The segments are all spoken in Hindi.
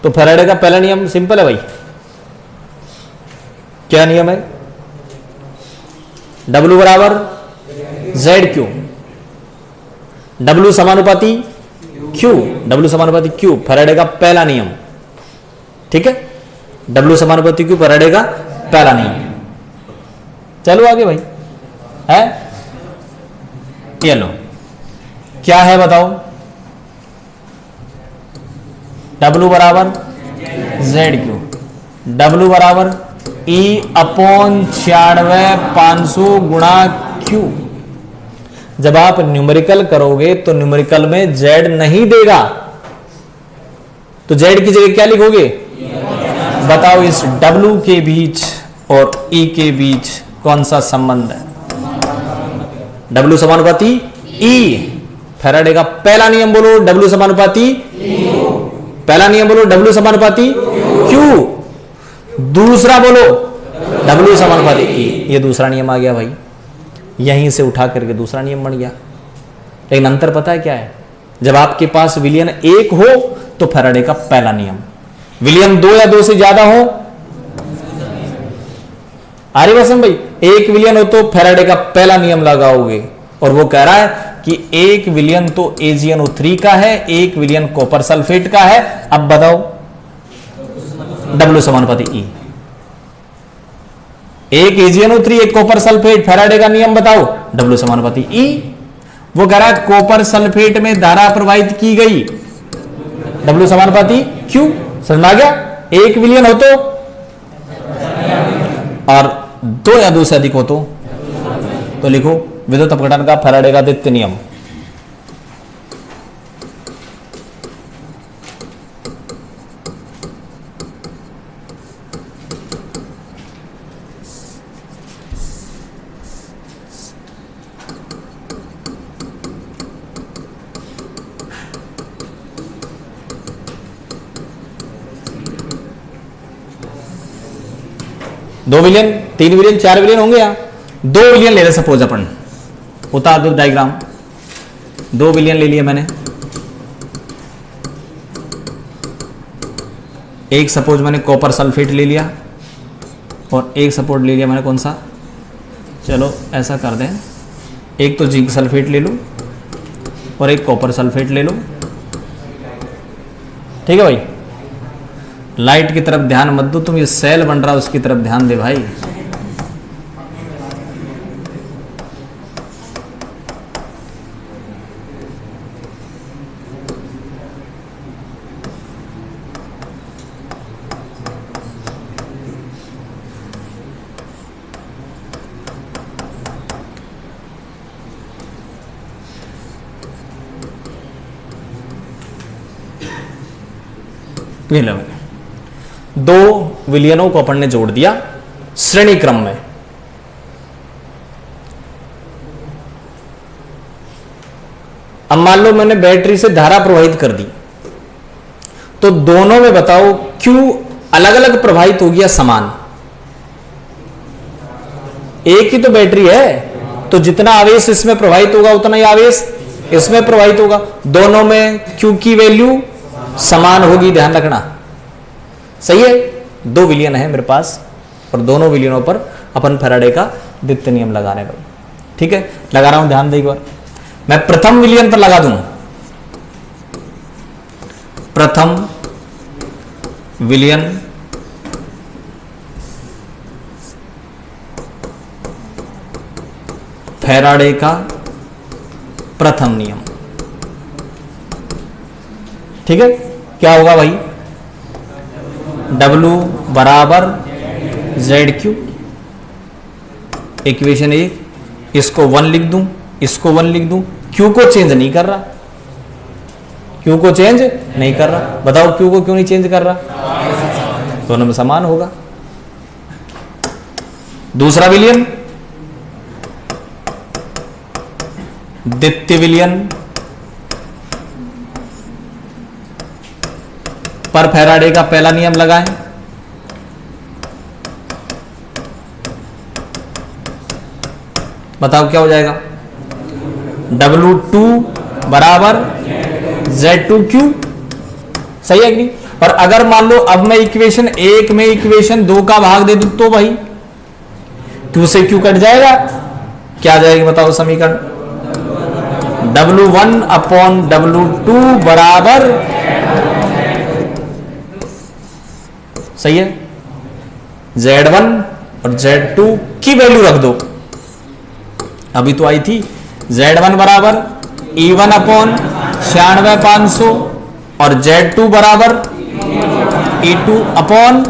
तो फैराडे का पहला नियम सिंपल है भाई, क्या नियम है? W बराबर ZQ, W समानुपाती Q, W समानुपाती Q, फैराडे का पहला नियम। ठीक है, W समानुपाती Q फैराडे का पहला नियम। चलो आगे भाई, है ये लो, क्या है बताओ? W बराबर ZQ, W बराबर E/96,500 गुणा Q। जब आप न्यूमेरिकल करोगे तो न्यूमेरिकल में Z नहीं देगा, तो Z की जगह क्या लिखोगे? बताओ इस W के बीच और E के बीच कौन सा संबंध है? W समानुपाती E, फैराडे का पहला नियम बोलो W समानुपाती, पहला नियम बोलो W समानुपाती Q, दूसरा बोलो W समानुपाती E। ये दूसरा नियम आ गया भाई, यहीं से उठा करके दूसरा नियम बन गया। लेकिन अंतर पता है क्या है? जब आपके पास विलियन 1 हो तो फैराडे का पहला नियम, विलियन 2 या 2 से ज्यादा हो, आर्यभूषण भाई 1 विलियन हो तो फैराडे का पहला नियम लगाओगे। और वो कह रहा है कि 1 विलियन तो AgNO3 का है, 1 विलियन कॉपर सल्फेट का है। अब बताओ W समानुपाती E, 1 AgNO3 1 copper sulphate, Faraday का नियम बताओ W समानुपाती E। वो कह रहा है कॉपर सल्फेट में धारा प्रवाहित की गई, W समानुपाती Q। समझ में आ गया? 1 विलियन हो तो, और 2 या 2 से अधिक हो तो लिखो विद्युत अपघटन का फैराडे का द्वितीय नियम। दो विलियन, 3 विलियन, 4 विलियन होंगे यहाँ, 2 विलियन ले रहे सपोज अपन, उतार दो डायग्राम, 2 विलियन ले लिया मैंने। एक सपोज मैंने कॉपर सल्फेट ले लिया और एक सपोज ले लिया मैंने कौन सा, चलो ऐसा कर दें, एक तो जिंक सल्फेट ले लो और एक कॉपर सल्फेट ले लो। ठीक है भाई, लाइट की तरफ ध्यान मत दो तुम, ये सेल बन रहा है उसकी तरफ ध्यान दे भाई। ये लो, 2 विलियनों को अपन ने जोड़ दिया श्रेणी क्रम में। अब मान लो मैंने बैटरी से धारा प्रवाहित कर दी, तो दोनों में बताओ क्यों अलग अलग प्रवाहित हो गया समान? एक ही तो बैटरी है, तो जितना आवेश इसमें प्रवाहित होगा उतना ही आवेश इसमें प्रवाहित होगा। दोनों में क्यू की वैल्यू समान होगी, ध्यान रखना। सही है, 2 विलियन है मेरे पास और दोनों विलियनों पर अपन फैराडे का द्वितीय नियम लगा रहे हैं भाई। ठीक है, लगा रहा हूं, ध्यान दे एक बार। मैं प्रथम विलियन पर लगा दूं, प्रथम विलियन फैराडे का प्रथम नियम। ठीक है, क्या होगा भाई? W बराबर ZQ, इक्वेशन 1, इसको 1 लिख दूं, इसको 1 लिख दूं, Q को चेंज नहीं कर रहा, Q को चेंज नहीं कर रहा। बताओ Q को क्यों नहीं चेंज कर रहा? दोनों में समान होगा। दूसरा विलियन, द्वितीय विलियन पर फैराडे का पहला नियम लगाएं। बताओ क्या हो जाएगा? W2 बराबर Z2Q। सही है कि नहीं? और अगर मान लो अब मैं इक्वेशन 1 में इक्वेशन 2 का भाग दे दूं तो भाई Q से Q कट जाएगा, क्या जाएगा बताओ समीकरण? W1 अपॉन W2 बराबर, सही है, Z1 और Z2 की वैल्यू रख दो, अभी तो आई थी, Z1 बराबर E1 अपॉन 96,500 और Z2 बराबर E2 अपॉन,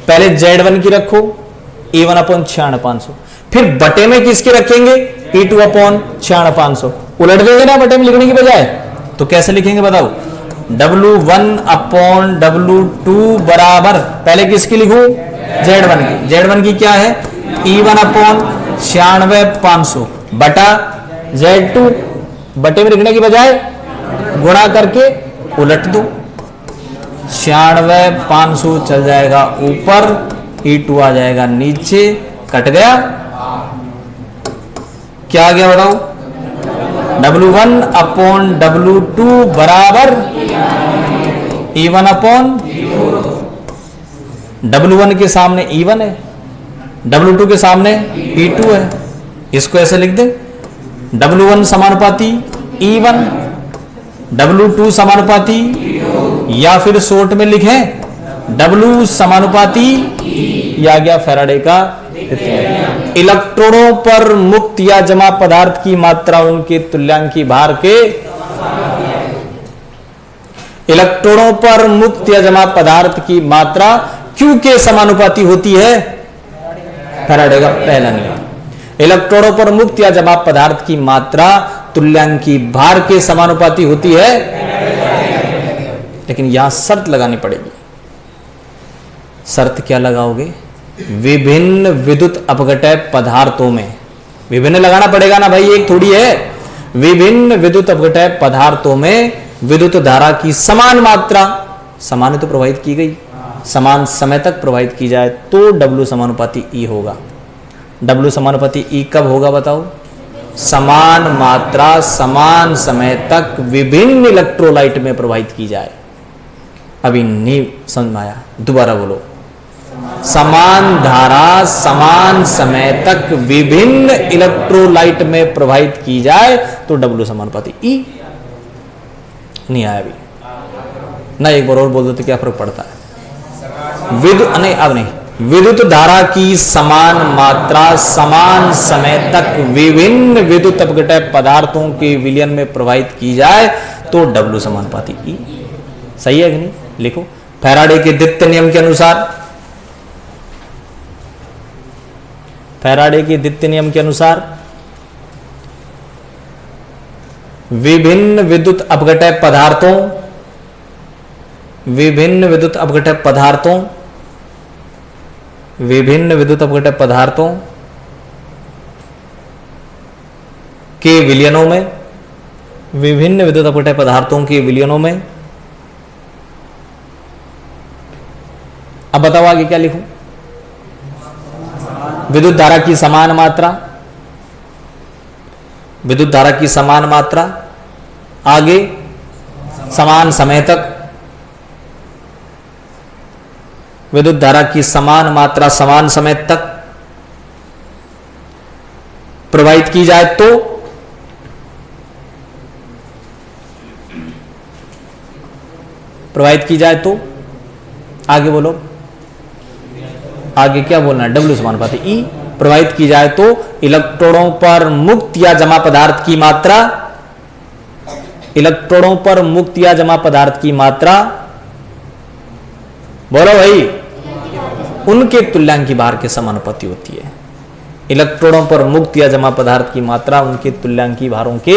पहले Z1 की रखो E1 अपॉन 96,500, फिर बटे में किसके रखेंगे? E2 अपॉन 96,500, उलट देंगे ना बटे में लिखने की बजाय, तो कैसे लिखेंगे बताओ? W1 अपॉन W2 बराबर, पहले किसकी लिखू? Z1 की, Z1 की क्या है? E1 अपॉन 96,500 बटा Z2, बटे में लिखने की बजाय गुणा करके उलट दो, 96,500 चल जाएगा ऊपर, E2 आ जाएगा नीचे, कट गया, क्या आ गया बताओ? W1 अपॉन W2 बराबर E1 अपॉन, W1 के सामने E1 है, W2 के सामने E2 है, इसको ऐसे लिख दे, W1 समानुपाती E1, W2 समानुपाती, या फिर शॉर्ट में लिखें W समानुपाती, यह आ गया फैराडे का द्वितीय। इलेक्ट्रॉनों पर मुक्त या जमा पदार्थ की मात्रा उनके तुल्यांकी भार के, इलेक्ट्रॉनों पर मुक्त या जमा पदार्थ की मात्रा Q के समानुपाती होती है, फैराडे का पहला नियम। इलेक्ट्रॉनों पर मुक्त या जमा पदार्थ की मात्रा तुल्यांकी भार के समानुपाती होती है, लेकिन यहां शर्त लगानी पड़ेगी। शर्त क्या लगाओगे? विभिन्न विद्युत अपघटय पदार्थों में, विभिन्न लगाना पड़ेगा ना भाई, एक थोड़ी है। विभिन्न विद्युत अपघटय पदार्थों में विद्युत धारा की समान मात्रा, समान तो प्रवाहित की गई, समान समय तक प्रवाहित की जाए तो W समानुपाती E होगा। W समानुपाती E कब होगा बताओ? समान मात्रा समान समय तक विभिन्न इलेक्ट्रोलाइट में प्रवाहित की जाए। अभी नहीं समझ में आया, दोबारा बोलो। समान धारा समान समय तक विभिन्न इलेक्ट्रोलाइट में प्रवाहित की जाए तो W समानुपाती E। नहीं आया अभी ना, एक बार और बोल दो तो क्या फर्क पड़ता है? विद्युत नहीं, अब नहीं, विद्युत धारा की समान मात्रा समान समय तक विभिन्न विद्युत अपघटय पदार्थों के विलयन में प्रवाहित की जाए तो W समानुपाती E। सही है कि नहीं? लिखो, फैराडे के द्वितीय नियम के अनुसार, फैराडे के द्वितीय नियम के अनुसार विभिन्न विद्युत अपघटय पदार्थों, विभिन्न विद्युत अपघटय पदार्थों, विभिन्न विद्युत अपघटय पदार्थों के विलयनों में, विभिन्न विद्युत अपघटय पदार्थों के विलयनों में, अब बताओ आगे क्या लिखूं? विद्युत धारा की समान मात्रा, विद्युत धारा की समान मात्रा, आगे समान समय तक, विद्युत धारा की समान मात्रा समान समय तक प्रवाहित की जाए तो प्रवाहित की जाए तो आगे बोलो, आगे क्या बोलना है? W समानुपाती E। प्रवाहित की जाए तो इलेक्ट्रॉनों पर मुक्त या जमा पदार्थ की मात्रा, इलेक्ट्रॉनों पर मुक्त या जमा पदार्थ की मात्रा, बोलो भाई, उनके तुल्यांकी भार के समानुपाती होती है। इलेक्ट्रॉनों पर मुक्त या जमा पदार्थ की मात्रा उनके तुल्यांकी भारों के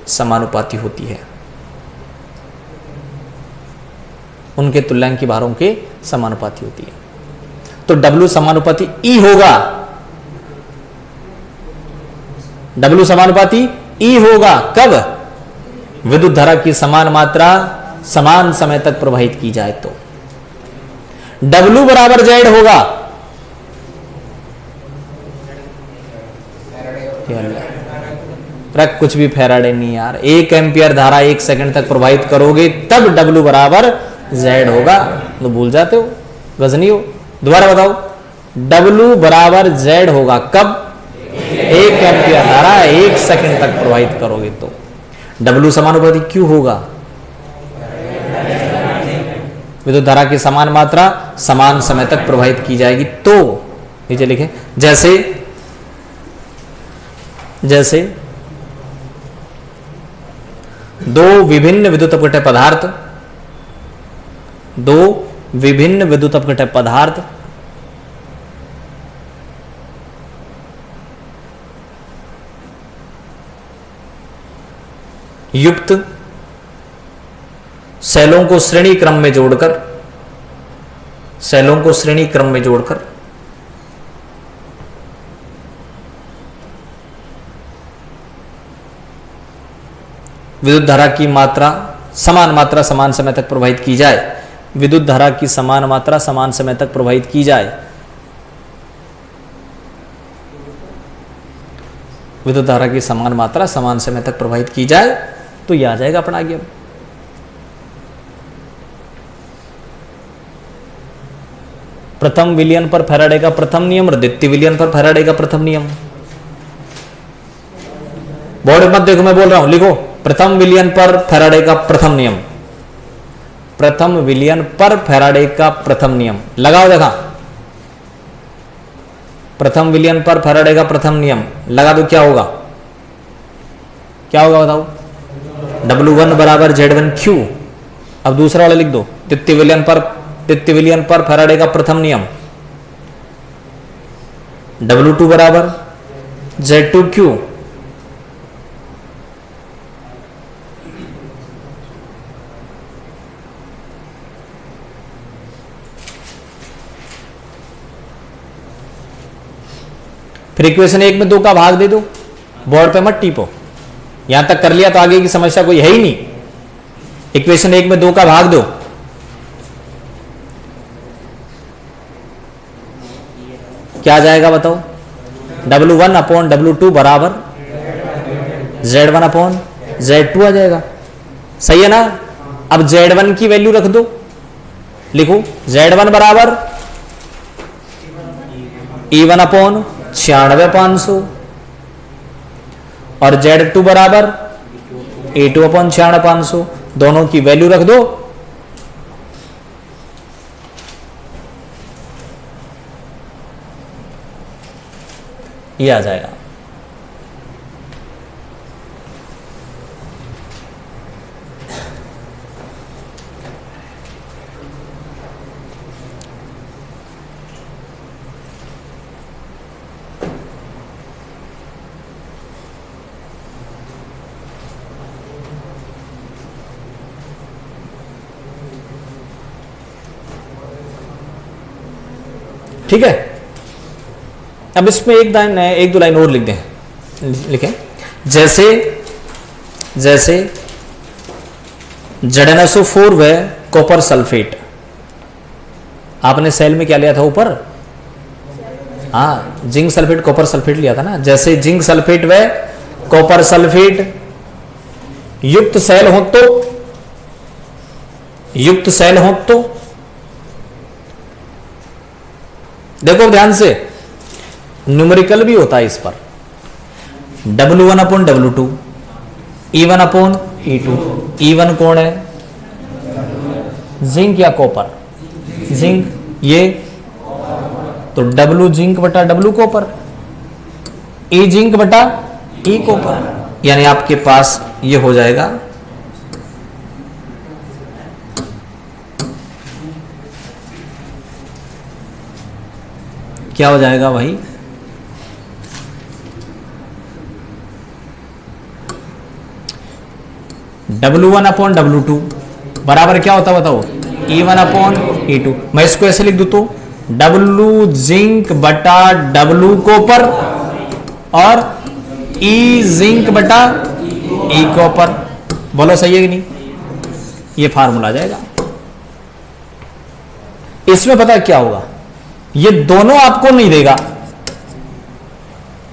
समानुपाती होती है, उनके तुल्यांकी भारों के समानुपाती होती है। तो W समानुपाती E होगा, W समानुपाती E होगा कब? विद्युत धारा की समान मात्रा समान समय तक प्रवाहित की जाए तो। W बराबर Z होगा, रख कुछ भी फैराडे नहीं यार, 1 एम्पियर धारा 1 सेकंड तक प्रवाहित करोगे तब W बराबर Z होगा। तो भूल जाते हो, गजनी हो। दोबारा बताओ, W बराबर Z होगा कब? 1 एम्पियर धारा 1 सेकंड तक प्रवाहित करोगे तो। W समानुपाती Q होगा, विद्युत धारा की समान मात्रा समान समय तक प्रवाहित की जाएगी तो। नीचे लिखे, जैसे जैसे दो विभिन्न विद्युत अपघट्य पदार्थ, दो विभिन्न विद्युत अपघट्य पदार्थ युक्त सेलों को श्रेणी क्रम में जोड़कर, सेलों को श्रेणी क्रम में जोड़कर विद्युत धारा की मात्रा समान मात्रा समान समय तक प्रवाहित की जाए, विद्युत धारा की समान मात्रा समान समय तक प्रवाहित की जाए, विद्युत धारा की समान मात्रा समान समय तक प्रवाहित की जाए तो यह आ जाएगा अपना आगे। प्रथम विलयन पर फैराडे का प्रथम नियम और द्वितीय विलयन पर फैराडे का प्रथम नियम। बोर्ड मत देखो, मैं बोल रहा हूं, लिखो प्रथम विलयन पर फैराडे का प्रथम नियम, प्रथम विलयन पर फैराडे का प्रथम नियम। लगाओ देखा, प्रथम विलयन पर फैराडे का प्रथम नियम लगा दो, क्या होगा? क्या होगा बताओ? W1 बराबर Z1Q। अब दूसरा वाला लिख दो, द्वितीय विलयन पर फैराडे का प्रथम नियम, W2 बराबर Z2Q। फिर इक्वेशन 1 में 2 का भाग दे दो, बोर्ड पे मत टीपो, यहां तक कर लिया तो आगे की समस्या कोई है ही नहीं। इक्वेशन 1 में 2 का भाग दो, क्या आ जाएगा बताओ? W1 अपॉन W2 बराबर Z1 अपॉन Z2 आ जाएगा, सही है ना? अब Z1 की वैल्यू रख दो, लिखो Z1 बराबर E1 अपॉन 96,500 और Z2 बराबर E2 अपॉन 96,500, दोनों की वैल्यू रख दो। ये आ जाएगा। ठीक है, अब इसमें एक दो लाइन और लिख दें, लिखें, जैसे जैसे ZnSO4 व कॉपर सल्फेट, आपने सेल में क्या लिया था ऊपर? हाँ, जिंक सल्फेट कॉपर सल्फेट लिया था ना। जैसे जिंक सल्फेट व कॉपर सल्फेट युक्त सेल हो तो, युक्त सेल हो तो देखो ध्यान से, न्यूमेरिकल भी होता है इस पर, W1 upon W2, E1 upon E2। E1 कौन है? जिंक या कॉपर? जिंक, ये तो W जिंक बटा W कॉपर, E जिंक बटा E कॉपर, यानी आपके पास ये हो जाएगा क्या हो जाएगा भाई? W1 अपॉन W2 बराबर क्या होता बताओ? E1 upon E2। मैं इसको ऐसे लिख दूं तो W जिंक बटा W कॉपर और E जिंक बटा E कॉपर। बोलो सही है कि नहीं? ये फार्मूला आ जाएगा। इसमें पता क्या होगा, ये दोनों आपको नहीं देगा,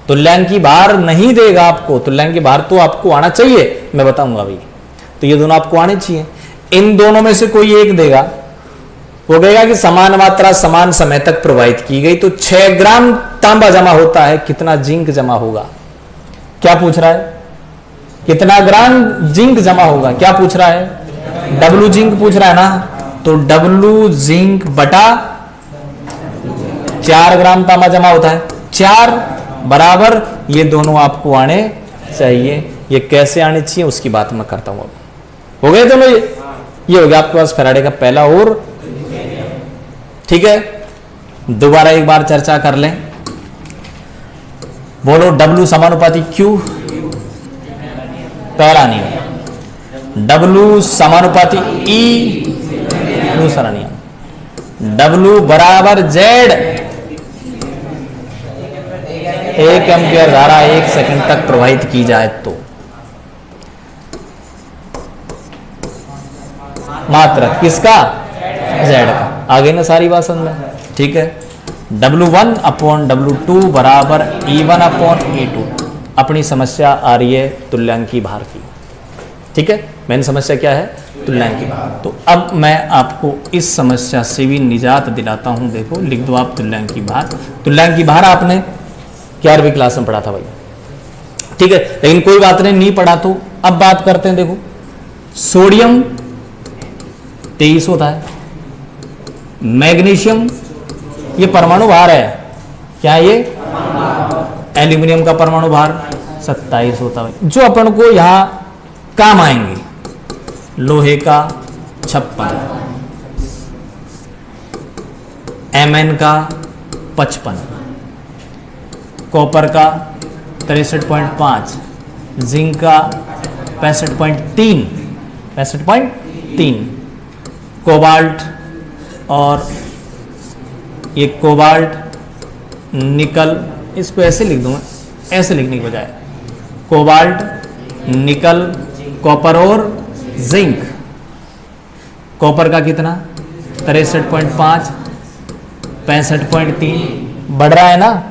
तुल्यांकी भार नहीं देगा आपको, तुल्यांकी भार तो आपको आना चाहिए, मैं बताऊंगा भाई। तो ये दोनों आपको आने चाहिए, इन दोनों में से कोई एक देगा। वो कहेगा कि समान मात्रा समान समय तक प्रवाहित की गई तो 6 ग्राम तांबा जमा होता है, कितना जिंक जमा होगा? क्या पूछ रहा है? कितना ग्राम जिंक जमा होगा, क्या पूछ रहा है? डब्लू जिंक पूछ रहा है ना, तो डब्लू जिंक बटा 4 ग्राम तांबा जमा होता है, 4 बराबर ये दोनों आपको आने चाहिए। ये कैसे आने चाहिए उसकी बात मैं करता हूं। हो गए दोनों? ये हो गया आपके पास फैराडे का पहला और। ठीक है, दोबारा एक बार चर्चा कर लें। बोलो W समानुपाती Q, पहला नियम। W समानुपाती E, दूसरा नियम। W बराबर Z, 1 एम्पियर धारा 1 सेकंड तक प्रवाहित की जाए तो मात्रा किसका? Z का। आगे ना सारी बात समझ में? ठीक है, W1 अपॉन W2 बराबर E1 अपॉन E2। अपनी समस्या आ रही है तुल्यांकी भार की। ठीक है, मेन समस्या क्या है? तुल्यांकी भार। तो अब मैं आपको इस समस्या से भी निजात दिलाता हूं। देखो, लिख दो आप तुल्यांकी भार। तुल्यांकी भार आपने 11वीं क्लास में पढ़ा था भाई, ठीक है, लेकिन कोई बात नहीं पढ़ा तो अब बात करते हैं। देखो, सोडियम 23 होता है, मैग्नीशियम ये परमाणु भार है, क्या ये? एल्यूमिनियम का परमाणु भार 27 होता है। जो अपन को यहां काम आएंगे, लोहे का 56, Mn का 55, कॉपर का 63.5, जिंक का 65.3, कोबाल्ट, और ये कोबाल्ट, निकल, इसको ऐसे लिख दूंगा, ऐसे लिखने की बजाय कोबाल्ट, निकल, कॉपर और जिंक। कॉपर का कितना? 63.5, 65.3, बढ़ रहा है ना,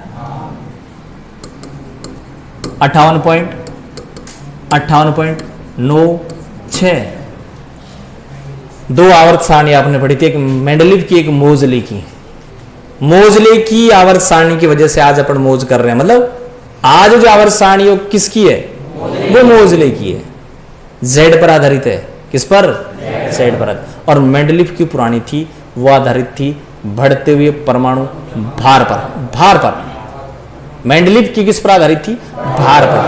58.96। 2 आवर्त सारणी आपने पढ़ी थी, एक मेंडलीव की, एक मोजले की। मोजले की आवर्त सारणी की वजह से आज अपन मोज कर रहे हैं, मतलब आज जो आवर्त सारणी किसकी है? वो मोजले की है, जेड पर आधारित है। किस पर? जेड पर। और मेंडलीव की पुरानी थी, वो आधारित थी बढ़ते हुए परमाणु भार पर। मेंडलीव की किस पर आधारित थी? भार पर।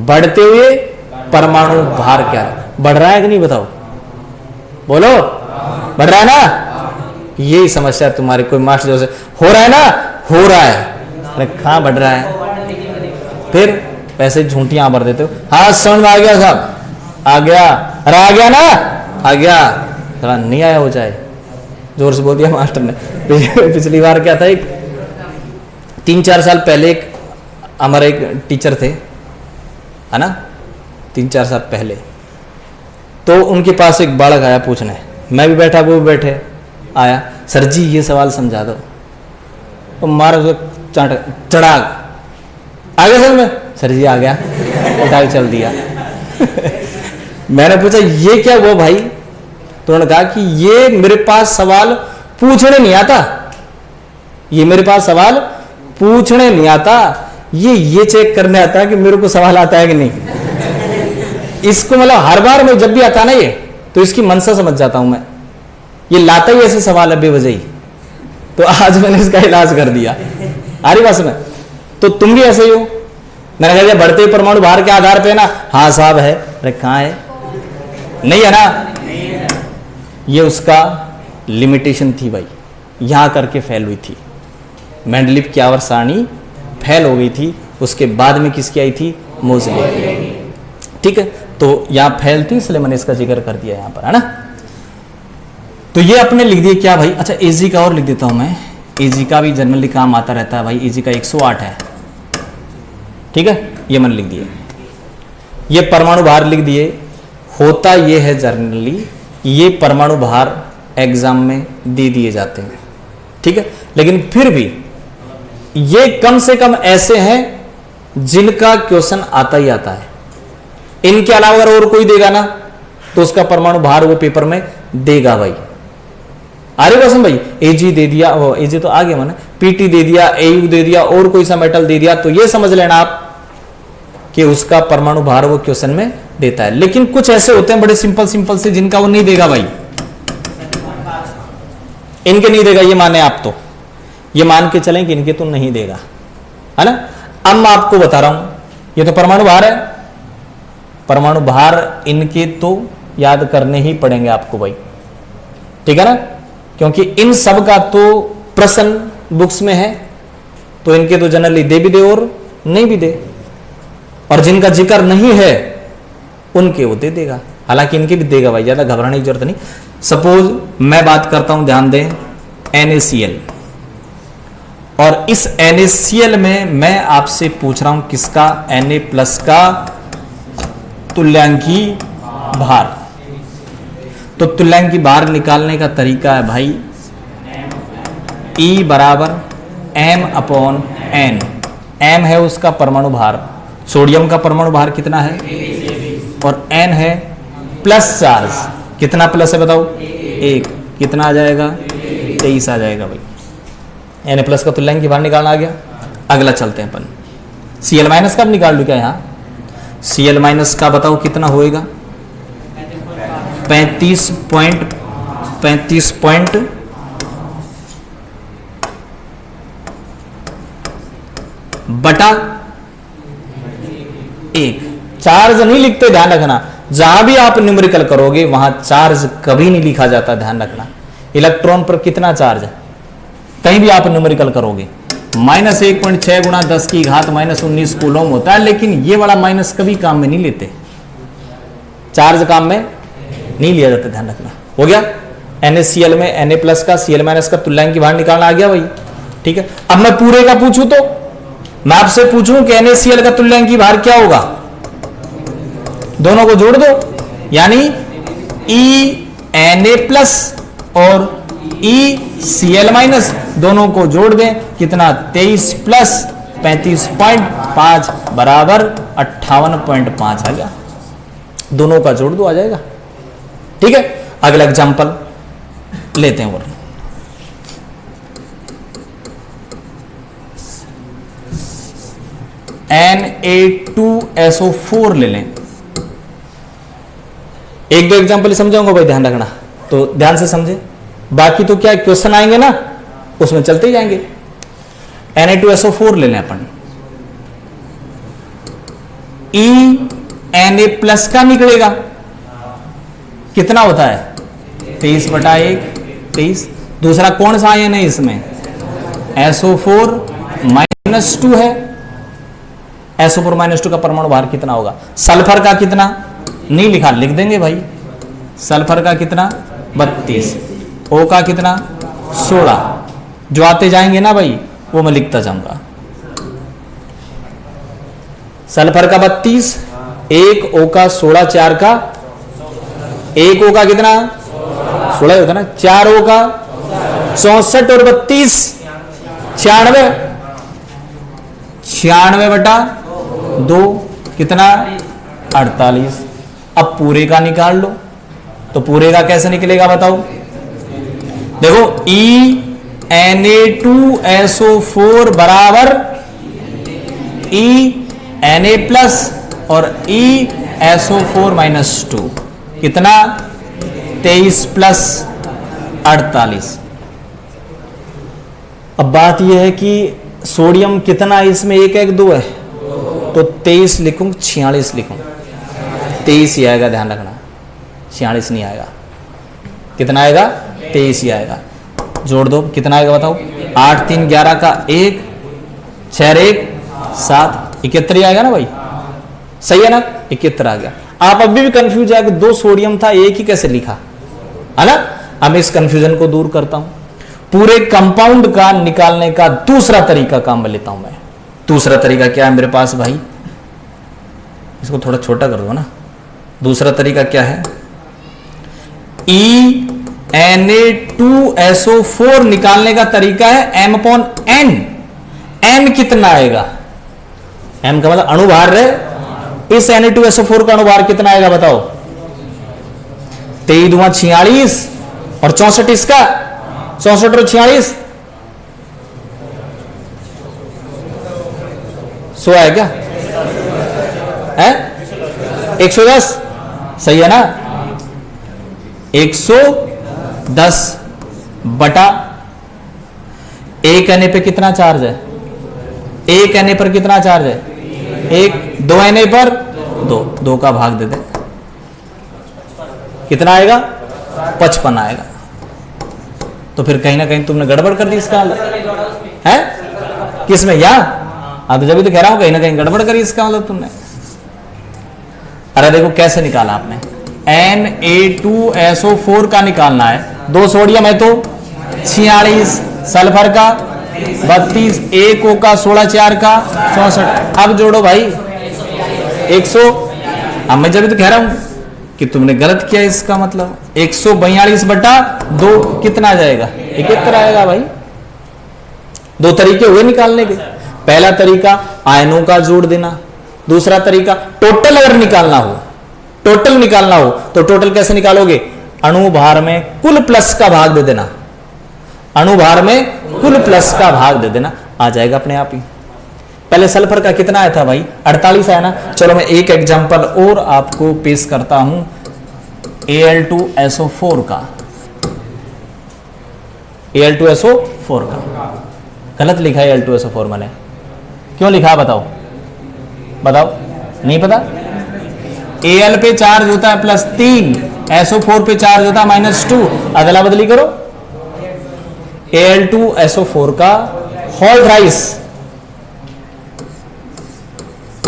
बढ़ते हुए परमाणु भार क्या है? बढ़ रहा है कि नहीं, बताओ, बोलो, बढ़ रहा है ना? यही समस्या तुम्हारी, कोई मास्टर जो से हो रहा है ना, हो रहा है, अरे कहां बढ़ रहा है? फिर पैसे झूठियां भर देते हो। हाँ समझ में आ गया साहब, आ गया, अरे आ गया ना, आ गया, थोड़ा नहीं आया हो जाए, जोर से बोल दिया मास्टर ने। पिछली बार क्या था, एक 3-4 साल पहले एक हमारे एक टीचर थे, है ना, 3-4 साल पहले, तो उनके पास एक बालक आया पूछने, मैं भी बैठा, वो भी बैठे, आया, सर जी ये सवाल समझा दो। तो मारा चढ़ा आ गया सर में, सर जी आ गया, उठा के चल दिया। मैंने पूछा ये क्या हुआ भाई? तो उन्होंने कहा कि ये मेरे पास सवाल पूछने नहीं आता, ये मेरे पास सवाल पूछने नहीं आता, ये चेक करने आता है कि मेरे को सवाल आता है कि नहीं। इसको मतलब हर बार में जब भी आता ना ये, तो इसकी मंशा समझ जाता हूं मैं, ये लाता ही ऐसे सवाल है बेवजह ही। तो आज मैंने इसका इलाज कर दिया। आ रही बात में? तो तुम भी ऐसे ही हो। मैंने कहा बढ़ते परमाणु भार के आधार पे ना, हाँ साहब है, अरे कहां है? नहीं है ना, ये उसका लिमिटेशन थी भाई, यहां करके फेल हुई थी। मेंडलीव की आवर्त सारणी फेल हो गई थी, उसके बाद में किसकी आई थी? मोजले की। ठीक है, तो यहां फेल थी, इसलिए मैंने इसका जिक्र कर दिया यहां पर, है ना। तो ये अपने लिख दिए क्या भाई? अच्छा एजी का और लिख देता हूं मैं, एजी का भी जनरली काम आता रहता है भाई, एजी का 108 है, ठीक है, ये मैंने लिख दिए। ये परमाणु भार लिख दिए। होता ये है जनरली, ये परमाणु भार एग्जाम में दे दिए जाते हैं, ठीक है, लेकिन फिर भी ये कम से कम ऐसे हैं जिनका क्वेश्चन आता ही आता है। इनके अलावा अगर और कोई देगा ना तो उसका परमाणु भार वो पेपर में देगा भाई। अरे क्वेश्चन भाई एजी दे दिया, एजी तो आगे माने पीटी दे दिया, एयू दे दिया और कोई सा मेटल दे दिया, तो ये समझ लेना आप कि उसका परमाणु भार वो क्वेश्चन में देता है। लेकिन कुछ ऐसे होते हैं बड़े सिंपल सिंपल से जिनका वो नहीं देगा भाई, इनके नहीं देगा, ये माने आप तो, ये मान के चलें कि इनके तो नहीं देगा, है ना। अब मैं आपको बता रहा हूं, ये तो परमाणु भार है, परमाणु भार इनके तो याद करने ही पड़ेंगे आपको भाई, ठीक है ना, क्योंकि इन सब का तो प्रश्न बुक्स में है, तो इनके तो जनरली दे भी दे और नहीं भी दे, और जिनका जिक्र नहीं है उनके वो दे देगा, हालांकि इनके भी देगा भाई, ज्यादा घबराने की जरूरत नहीं। सपोज मैं बात करता हूं, ध्यान दें, NaCl, और इस NaCl में मैं आपसे पूछ रहा हूं किसका, Na+ का तुल्यांकी भार। तो तुल्यांकी भार निकालने का तरीका है भाई E बराबर m/n, m है उसका परमाणु भार, सोडियम का परमाणु भार कितना है, और n है प्लस चार्ज, कितना प्लस है बताओ, 1, कितना आ जाएगा, 23 आ जाएगा भाई। Na+ का तुल्यांकी भार निकालना आ गया। अगला चलते हैं अपन, Cl- का भी निकाल लू क्या यहाँ, Cl- का बताओ कितना होएगा, 35 बटा 1। चार्ज नहीं लिखते, ध्यान रखना, जहां भी आप न्यूमेरिकल करोगे वहां चार्ज कभी नहीं लिखा जाता, ध्यान रखना। इलेक्ट्रॉन पर कितना चार्ज है, कहीं भी आप न्यूमेरिकल करोगे -1.6 × 10⁻⁻19 कूलम होता है, लेकिन ये वाला माइनस कभी काम में नहीं लेते, चार्ज काम में नहीं लिया जाता, ध्यान रखना। हो गया, NaCl में Na+ का Cl- का तुल्यांकी भार निकालना आ गया भाई, ठीक है। अब मैं पूरे का पूछूं, तो मैं आपसे पूछूं कि NaCl का तुल्यांकी भार क्या होगा, दोनों को जोड़ दो, यानी E Na+ और ECl- दोनों को जोड़ दें, कितना, 23 + 35.5 बराबर 58.5 आ गया, दोनों का जोड़ दो, आ जाएगा, ठीक है। अगला एग्जांपल लेते हैं, और Na2SO4 ले लें। एक दो एग्जांपल समझाऊंगा भाई, ध्यान रखना, तो ध्यान से समझे, बाकी तो क्या क्वेश्चन आएंगे ना उसमें चलते ही जाएंगे। Na2SO4 ले लें अपन, Na+ का निकलेगा, कितना होता है, 23/1, 23। दूसरा कौन सा आयन है इसमें, SO4 -2 है, SO4 -2 का परमाणु भार कितना होगा। सल्फर का कितना नहीं लिखा, लिख देंगे भाई, सल्फर का कितना 32, O का कितना 16, जो आते जाएंगे ना भाई वो मैं लिखता जाऊंगा। सल्फर का 32, 1 O का 16, 4 का 1 O का कितना 16 होता ना, 4 O का 64 और 32 96, 96/2 कितना 48। अब पूरे का निकाल लो, तो पूरे का कैसे निकलेगा बताओ, देखो Na2SO4 बराबर Na+ और ESO4 -2, कितना 23 + 48। अब बात यह है कि सोडियम कितना इसमें 1 1 2 है, तो 23 लिखूं 46 लिखूं, 23 ही आएगा, ध्यान रखना, 46 नहीं आएगा, कितना आएगा 23 ही आएगा। जोड़ दो, कितना आएगा बताओ, 8 3 11 का 1, 6 1 7, 71 आएगा ना भाई, सही है ना, 71 आ गया। आप अभी भी कंफ्यूज है कि 2 सोडियम था, 1 ही कैसे लिखा, है ना। अब इस कंफ्यूजन को दूर करता हूं, पूरे कंपाउंड का निकालने का दूसरा तरीका काम में लेता हूं मैं। दूसरा तरीका क्या है मेरे पास भाई, इसको थोड़ा छोटा कर दो ना। दूसरा तरीका क्या है, Na2SO4 निकालने का तरीका है m/n। m कितना आएगा? m का मतलब अणुभार है। इस Na2SO4 का अणुभार कितना आएगा बताओ? 23 दूना 46 और 64 इसका 64 और 46 100 है क्या है? 110 सही है ना? 110 बटा 1 Na पे कितना चार्ज है? 1 Na पर कितना चार्ज है? 1 2 Na पर 2 का भाग दे दे, कितना आएगा? 55 आएगा। तो फिर कहीं ना कहीं तुमने गड़बड़ कर दी इसका मतलब है। किसमें? यहाँ तो जब भी तो कह रहा हूं कहीं ना कहीं गड़बड़ करी इसका मतलब तुमने। अरे देखो कैसे निकाला आपने, Na2SO4 का निकालना है, 2 सोडियम है तो 46, सल्फर का 32, 1 O का 16, 4 का 64। अब जोड़ो भाई 100। अब मैं जब भी तो कह रहा हूं कि तुमने गलत किया, इसका मतलब 142 बटा 2 कितना आ जाएगा? 71 आएगा भाई। 2 तरीके हुए निकालने के। पहला तरीका आयनों का जोड़ देना, दूसरा तरीका टोटल अगर निकालना हो, टोटल निकालना हो तो टोटल कैसे निकालोगे? अणु भार में कुल प्लस का भाग दे देना, अणु भार में कुल प्लस का भाग दे देना, आ जाएगा अपने आप ही। पहले सल्फर का कितना आया था भाई? 48 आया ना। चलो मैं एक एग्जांपल और आपको पेश करता हूं Al2SO4 का। Al2SO4 का गलत लिखा है Al2SO4 मैंने, क्यों लिखा बताओ? बताओ, नहीं पता? Al पे चार्ज होता है +3, SO4 पे चार्ज होता है -2, अदला बदली करो। Al2SO4 का होल थ्राइस।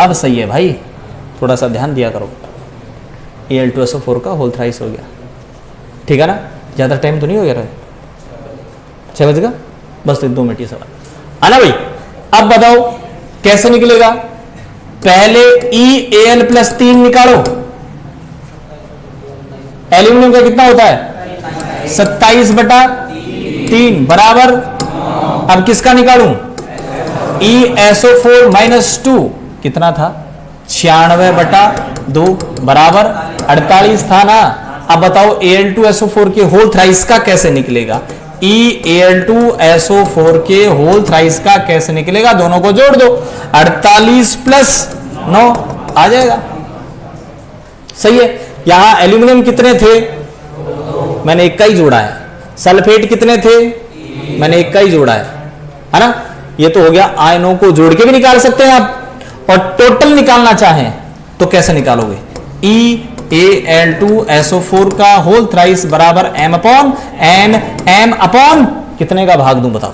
अब सही है भाई, थोड़ा सा ध्यान दिया करो। Al2SO4 का होल थ्राइस हो गया, ठीक है ना? ज्यादा टाइम तो नहीं हो गया, 6 बजेगा बस, 2 मिनट ही सवाल है ना भाई। अब बताओ कैसे निकलेगा? पहले EAl+3 निकालो। एल्यूमिनियम का कितना होता है? 27 बटा 3 बराबर, अब किसका निकालूं? ESO4 -2 कितना था? 96 बटा 2 बराबर 48 था ना। अब बताओ Al2SO4 के होल थ्राइस का कैसे निकलेगा? Al2SO4 के होल थ्राइस का कैसे निकलेगा? दोनों को जोड़ दो, 48 + 9 आ जाएगा। सही है। यहां एल्यूमिनियम कितने थे? मैंने 1 का ही जोड़ा है। सल्फेट कितने थे? मैंने 1 का ही जोड़ा है ना? ये तो हो गया। आयनों को जोड़ के भी निकाल सकते हैं आप, और टोटल निकालना चाहें तो कैसे निकालोगे? Al2SO4 का होल थ्राइस बराबर m/n, m अपॉन कितने का भाग दूं बताओ?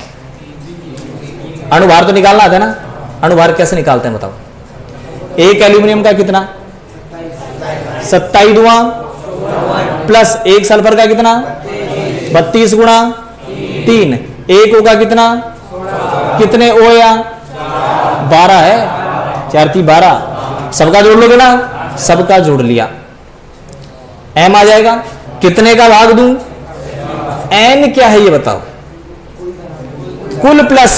अणुभार तो निकालना आता है ना? अणुभार कैसे निकालते हैं बताओ? एक एल्यूमिनियम का कितना? 27 दुआ प्लस 1 सल्फर का कितना? 32 गुणा 3। 1 O का कितना? कितने O या? 12 है, 4 3 12। सबका जोड़ लोगे ना? सबका जोड़ लिया, m आ जाएगा। कितने का भाग दूं? n क्या है ये बताओ? कुल प्लस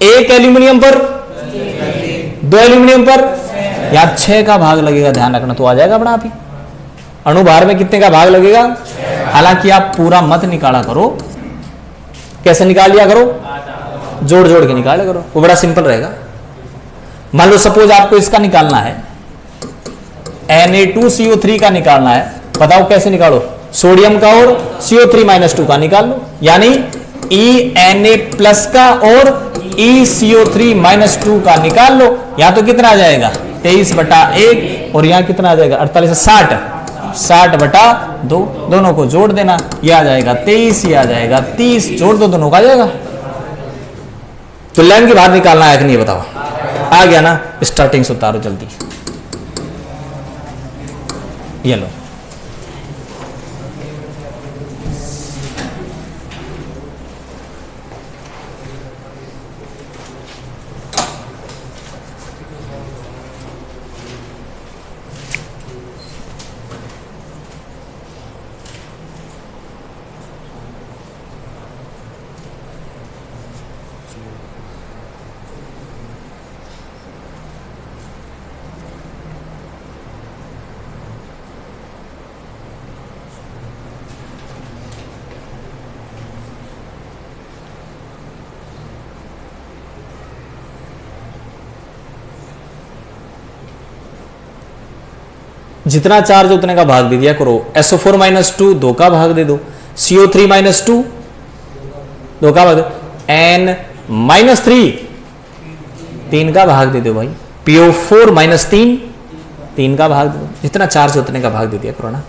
1 एल्यूमिनियम पर, 2 एल्यूमिनियम पर, या 6 का भाग लगेगा, ध्यान रखना, तो आ जाएगा अपना आप ही। अणुभार में कितने का भाग लगेगा? हालांकि आप पूरा मत निकाला करो, कैसे निकाल लिया करो? जोड़ जोड़ के निकाला करो, वो बड़ा सिंपल रहेगा। मान लो सपोज आपको इसका निकालना है, Na2CO3 का निकालना है, बताओ कैसे निकालो? सोडियम का और CO3 -2 का निकाल लो, यानी ENA+ का और ECO3 -2 का निकाल लो। यहां तो कितना आ जाएगा? 23 बटा 1, और यहां कितना आ जाएगा? 48 60 बटा 2, दोनों को जोड़ देना, ये आ जाएगा 23, ये आ जाएगा 30, जोड़ दो, दोनों का आ जाएगा। तो लाइन के बाहर निकालना है कि नहीं बताओ? आ गया ना? स्टार्टिंग से उतारो जल्दी, ये लो। जितना चार्ज उतने का भाग दे दिया करो। SO4 -2 2 का भाग दे दो, CO3 -2 2 का भाग दो, N-3 3 का भाग दे दो भाई, PO4 -3 3 का भाग दे दो, जितना चार्ज उतने का भाग दे दिया करो ना।